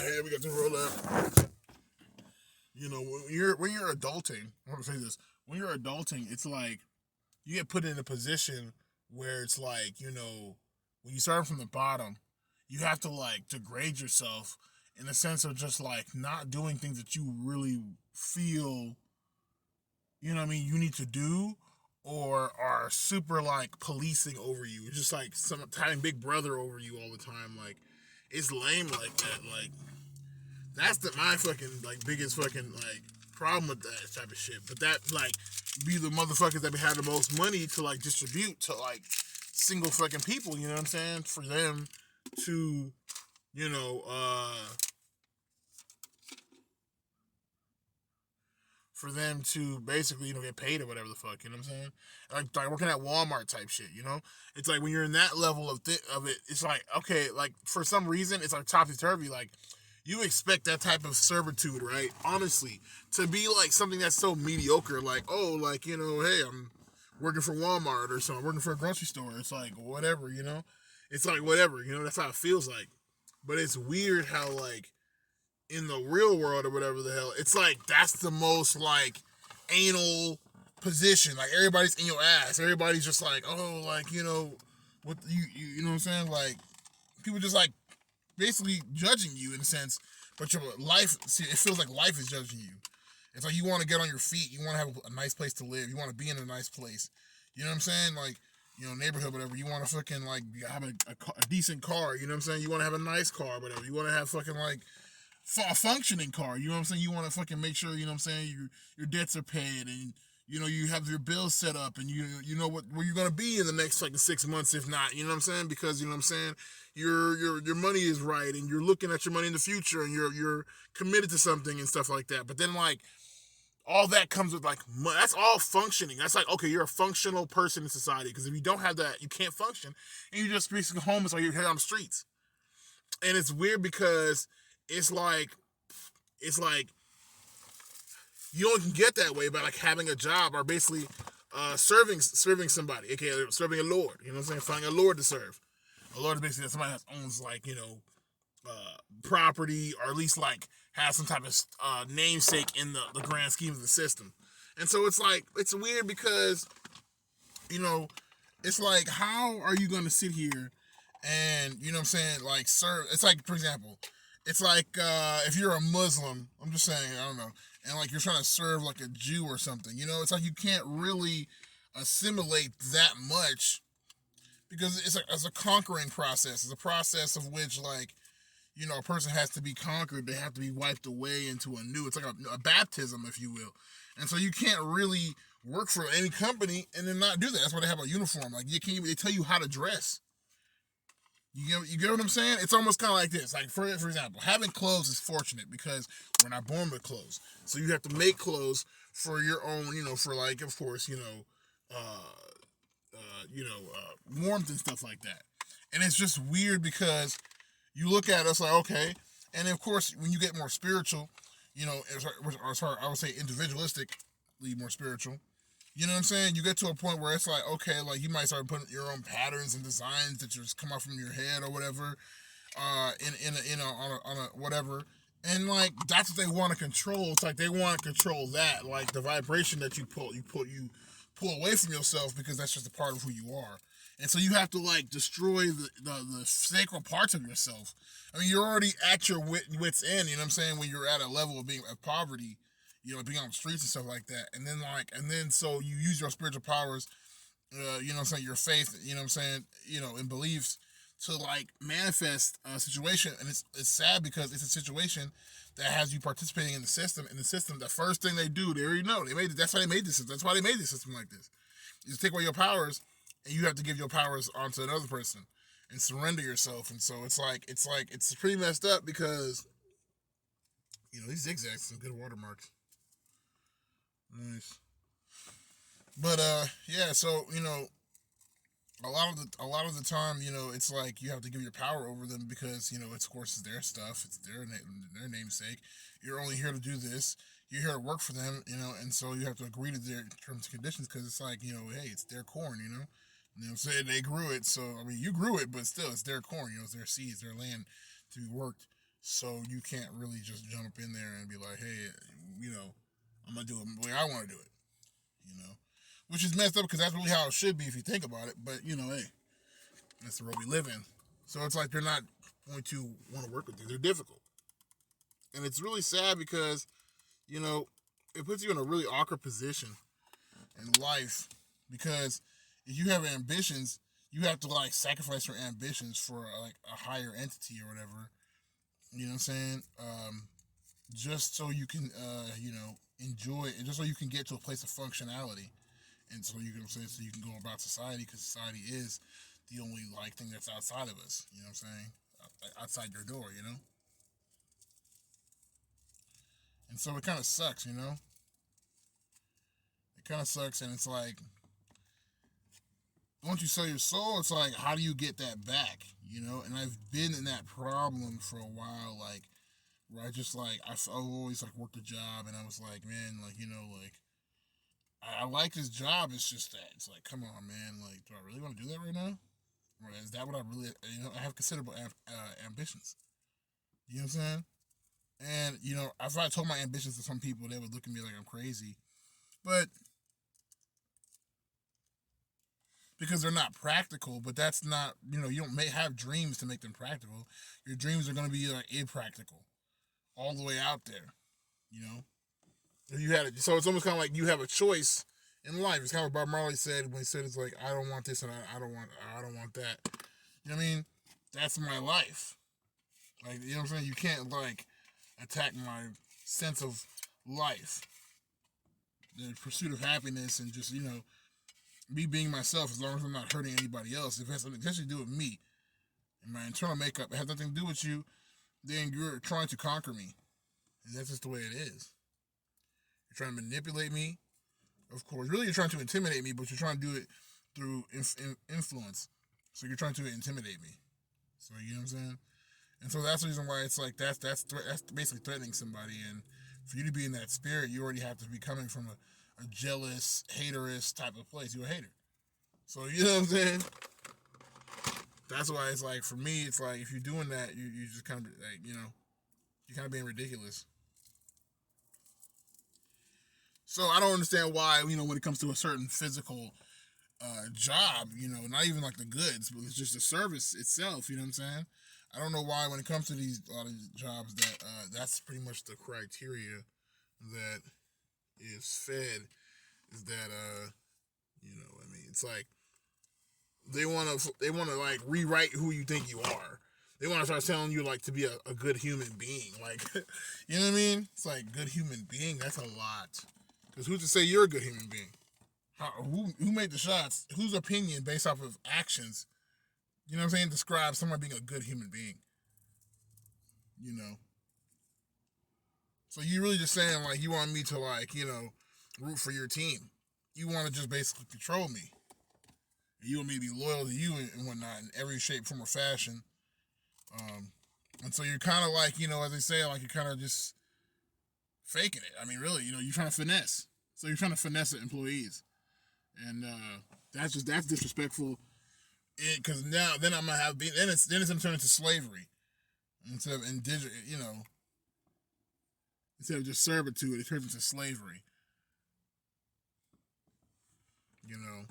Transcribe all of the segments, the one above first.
here we got to roll up. When you're adulting, I'm gonna say this. When you're adulting, it's like you get put in a position where it's like, when you start from the bottom, you have to like degrade yourself in the sense of just like not doing things that you really feel, you need to do, or are super like policing over you. It's just like some having big brother over you all the time. Like it's lame like that. Like that's my fucking like biggest fucking like problem with that type of shit. But that like be the motherfuckers that have the most money to like distribute to like single fucking people. You know what I'm saying? For them to, you know, uh, for them to basically, get paid or whatever the fuck, you know what I'm saying? Like working at Walmart type shit, you know? It's like when you're in that level of it, it's like, okay, like for some reason, it's like topsy-turvy. Like, you expect that type of servitude, right? Honestly, to be like something that's so mediocre, like, oh, like, hey, I'm working for Walmart or something, I'm working for a grocery store. It's like, whatever, It's like, whatever, that's how it feels like. But it's weird how, like, in the real world or whatever the hell, it's like that's the most like anal position. Like everybody's in your ass. Everybody's just like, oh, like what you know what I'm saying? Like people just like basically judging you in a sense, but your life, see, it feels like life is judging you. It's like you want to get on your feet. You want to have a nice place to live. You want to be in a nice place. You know what I'm saying? Like, neighborhood, whatever. You want to fucking like have a decent car. You know what I'm saying? You want to have a nice car, whatever. You want to have fucking like a functioning car. You know what I'm saying? You want to fucking make sure, you know what I'm saying, your debts are paid, and you have your bills set up, and you know where you're gonna be in the next like 6 months, if not. You know what I'm saying? Because you know what I'm saying, your money is right, and you're looking at your money in the future, and you're committed to something and stuff like that. But then like all that comes with like that's all functioning. That's like, okay, you're a functional person in society, because if you don't have that, you can't function, and you're just basically homeless or you're head on the streets. And it's weird because it's like it's like you only can get that way by like having a job, or basically serving somebody, aka serving a lord. You know what I'm saying? Finding a lord to serve. A lord is basically somebody that owns like property, or at least like has some type of namesake in the grand scheme of the system. And so it's like it's weird because it's like, how are you going to sit here and what I'm saying, like serve? It's like, for example, it's like if you're a Muslim, I'm just saying, I don't know, and like you're trying to serve like a Jew or something, it's like you can't really assimilate that much, because it's a conquering process. It's a process of which, like, a person has to be conquered. They have to be wiped away into a new. It's like a baptism, if you will. And so you can't really work for any company and then not do that. That's why they have a uniform. Like, you can't even, they tell you how to dress. You get what I'm saying? It's almost kind of like this. Like, for example, having clothes is fortunate because we're not born with clothes. So you have to make clothes for your own, for like, of course, warmth and stuff like that. And it's just weird because you look at us like, okay, and of course, when you get more spiritual, I would say individualistically more spiritual, you know what I'm saying? You get to a point where it's like, okay, like you might start putting your own patterns and designs that just come out from your head or whatever, on a whatever, and like that's what they want to control. It's like they want to control that, like the vibration that you pull away from yourself, because that's just a part of who you are. And so you have to like destroy the sacred parts of yourself. I mean, you're already at your wit's end, you know what I'm saying, when you're at a level of being of poverty, being on the streets and stuff like that. And then so you use your spiritual powers, you know what I'm saying, your faith, you know what I'm saying, and beliefs to like manifest a situation. And it's sad because it's a situation that has you participating in the system. And the system, the first thing they do, they already know. That's why they made this system. That's why they made this system like this. You take away your powers, and you have to give your powers onto another person and surrender yourself. And so it's pretty messed up because these zigzags, some good watermarks. Nice. But yeah, so a lot of the time, it's like you have to give your power over them because it's, of course, it's their stuff, it's their namesake. You're only here to do this. You're here to work for them, and so you have to agree to their terms and conditions, because it's like, hey, it's their corn, You know what I'm saying? They grew it, so I mean, you grew it, but still, it's their corn. It's their seeds, their land to be worked. So you can't really just jump in there and be like, hey, you know, I'm gonna do it the way I want to do it. You know, which is messed up because that's really how it should be if you think about it. But you know, hey, that's the world we live in. So it's like they're not going to want to work with you. They're difficult, and it's really sad because you know it puts you in a really awkward position in life because if you have ambitions, you have to like sacrifice your ambitions for like a higher entity or whatever. You know what I'm saying? Just so you can, enjoy it, just so you can get to a place of functionality, and so you can say so you can go about society because society is the only like thing that's outside of us. You know what I'm saying? Outside your door, you know. And so it kind of sucks, you know. It kind of sucks, and it's like once you sell your soul, it's like how do you get that back? You know. And I've been in that problem for a while, like where I just like I always like worked a job, and I was like, man, like like I like this job. It's just that it's like, come on, man, like do I really want to do that right now? Or is that what I really I have considerable ambitions. You know what I'm saying? And if I told my ambitions to some people, they would look at me like I'm crazy. But because they're not practical, but that's not you don't may have dreams to make them practical. Your dreams are going to be like impractical all the way out there. You know, if you had it, so it's almost kind of like you have a choice in life. It's kind of what Bob Marley said when he said it's like I don't want this and I don't want that. You know what I mean? That's my life. Like you know what I'm saying? You can't like attack my sense of life, the pursuit of happiness, and just me being myself. As long as I'm not hurting anybody else, if it has something to do with me and my internal makeup, it has nothing to do with you. Then you're trying to conquer me, and that's just the way it is. You're trying to manipulate me, of course. Really, you're trying to intimidate me, but you're trying to do it through influence. So you're trying to intimidate me. So you know what I'm saying? And so that's the reason why it's like that's basically threatening somebody. And for you to be in that spirit, you already have to be coming from a jealous, haterist type of place. You're a hater. So you know what I'm saying? That's why it's like for me, it's like if you're doing that, you just kind of like you're kind of being ridiculous. So I don't understand why when it comes to a certain physical job, not even like the goods, but it's just the service itself. You know what I'm saying? I don't know why when it comes to these a lot of these jobs that that's pretty much the criteria that is fed is that I mean it's like they want to like rewrite who you think you are. They want to start telling you like to be a good human being. Like you know what I mean? It's like good human being. That's a lot. Because who's to say you're a good human being? Who made the shots? Whose opinion based off of actions? You know what I'm saying? Describe someone being a good human being. You know. So you really just saying like you want me to like root for your team. You want to just basically control me. You want me to be loyal to you and whatnot in every shape, form, or fashion. Um, and so you're kind of like as they say, like you're kind of just faking it. I mean, really, you're trying to finesse. So you're trying to finesse the employees, and that's disrespectful. Because now then I'm gonna have then it's gonna turn into slavery instead of instead of just servitude, it turns into slavery. You know,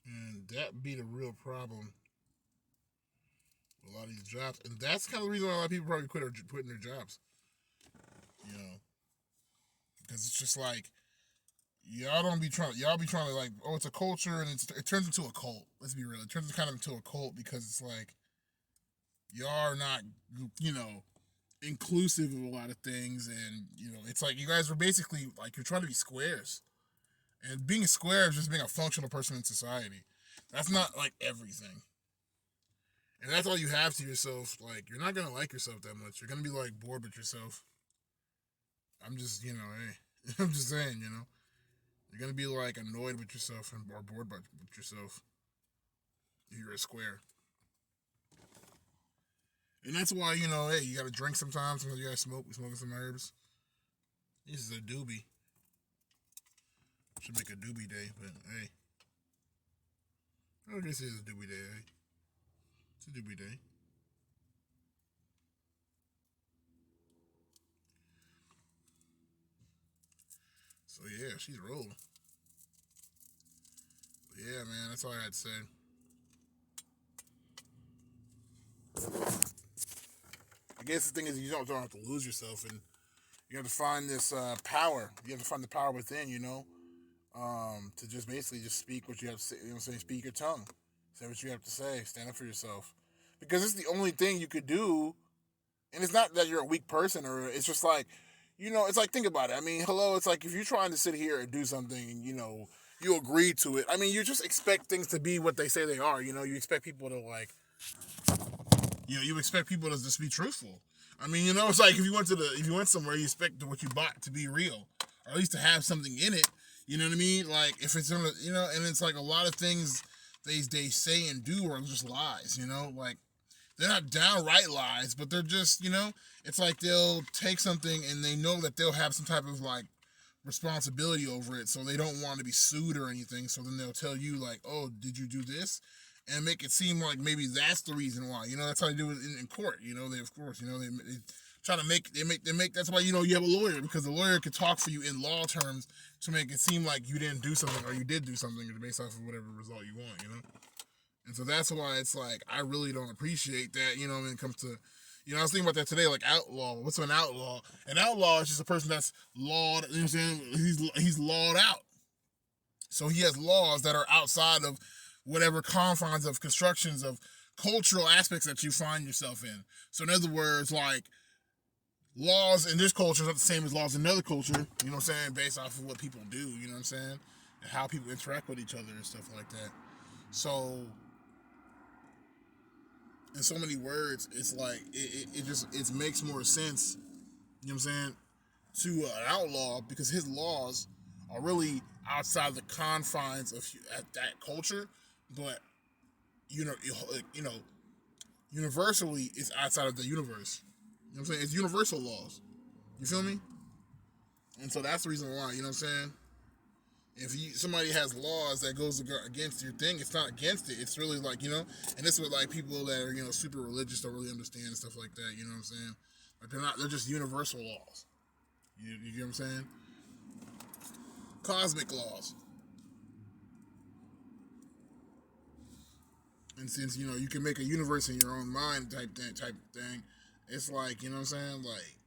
and that be the real problem with a lot of these jobs, and that's kind of the reason why a lot of people probably quitting their jobs. You know, because it's just like y'all be trying to like it's a culture and it turns into a cult. Let's be real, it turns kind of into a cult because it's like y'all are not inclusive of a lot of things, and it's like you guys are basically like you're trying to be squares, and being a square is just being a functional person in society. That's not like everything, and that's all you have to yourself. Like you're not gonna like yourself that much. You're gonna be like bored with yourself. I'm just hey, I'm just saying you're gonna be like annoyed with yourself or bored with yourself if you're a square. And that's why, hey, you gotta drink sometimes. Sometimes you gotta smoke. We're smoking some herbs. This is a doobie. Should make a doobie day, but hey. I guess it is a doobie day, hey. It's a doobie day. So yeah, she's ruled. But yeah, man, that's all I had to say. I guess the thing is, you don't have to lose yourself, and you have to find this power. You have to find the power within, to just basically just speak what you have to say. You know what I'm saying? Speak your tongue. Say what you have to say. Stand up for yourself. Because it's the only thing you could do. And it's not that you're a weak person, or it's just like, it's like, think about it. I mean, hello, it's like if you're trying to sit here and do something and, you agree to it. I mean, you just expect things to be what they say they are. You expect people to like, you expect people to just be truthful. I mean, it's like if you went somewhere, you expect what you bought to be real, or at least to have something in it. You know what I mean? Like if it's and it's like a lot of things they say and do are just lies. Like they're not downright lies, but they're just it's like they'll take something and they know that they'll have some type of like responsibility over it, so they don't want to be sued or anything. So then they'll tell you like, oh, did you do this? And make it seem like maybe that's the reason why. That's how they do it in court. They of course they try to make that's why you have a lawyer, because the lawyer can talk for you in law terms to make it seem like you didn't do something or you did do something based off of whatever result you want. And so that's why it's like I really don't appreciate that. When it comes to I was thinking about that today, like outlaw. What's an outlaw? An outlaw is just a person that's lawed. You know what I'm saying? He's lawed out. So he has laws that are outside of whatever confines of constructions of cultural aspects that you find yourself in. So in other words, like laws in this culture is not the same as laws in another culture, you know what I'm saying, based off of what people do, you know what I'm saying, and how people interact with each other and stuff like that. So in so many words, it's like it makes more sense, you know what I'm saying, to an outlaw, because his laws are really outside the confines of that culture, but universally it's outside of the universe. You know what I'm saying? It's universal laws. You feel me? And so that's the reason why, you know what I'm saying? If somebody has laws that goes against your thing, it's not against it. It's really like, and this is what like people that are, super religious don't really understand and stuff like that, you know what I'm saying? Like they're just universal laws. You get what I'm saying? Cosmic laws. And since, you can make a universe in your own mind type thing, it's like, you know what I'm saying? Like,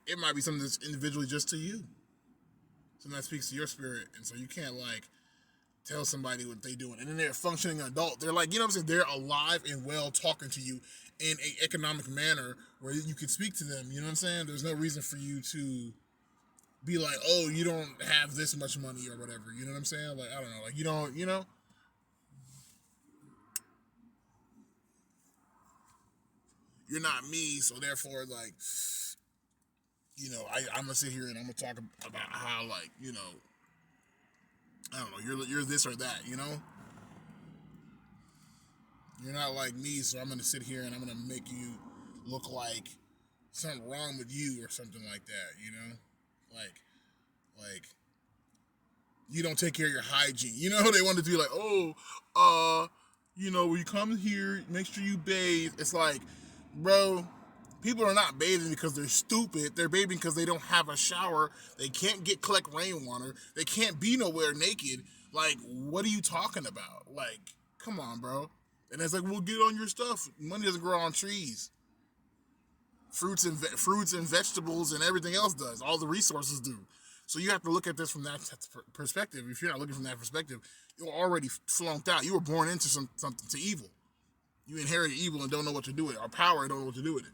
it might be something that's individually just to you. Something that speaks to your spirit. And so you can't, like, tell somebody what they doing. And then they're a functioning adult. They're like, you know what I'm saying? They're alive and well talking to you in an economic manner where you can speak to them. You know what I'm saying? There's no reason for you to be like, oh, you don't have this much money or whatever. You know what I'm saying? Like, I don't know. Like, you don't, you're not me, so therefore, like, I'm gonna sit here and I'm gonna talk about how, like, I don't know, you're this or that, You're not like me, so I'm gonna sit here and I'm gonna make you look like something wrong with you or something like that, like you don't take care of your hygiene. They want to be like, oh, when you come here, make sure you bathe. It's like, bro, people are not bathing because they're stupid. They're bathing because they don't have a shower. They can't collect rainwater. They can't be nowhere naked. Like, what are you talking about? Like, come on, bro. And it's like, well, get on your stuff. Money doesn't grow on trees. Fruits and vegetables and everything else does. All the resources do. So you have to look at this from that perspective. If you're not looking from that perspective, you're already flunked out. You were born into something to evil. You inherited evil and don't know what to do with it, or power and don't know what to do with it.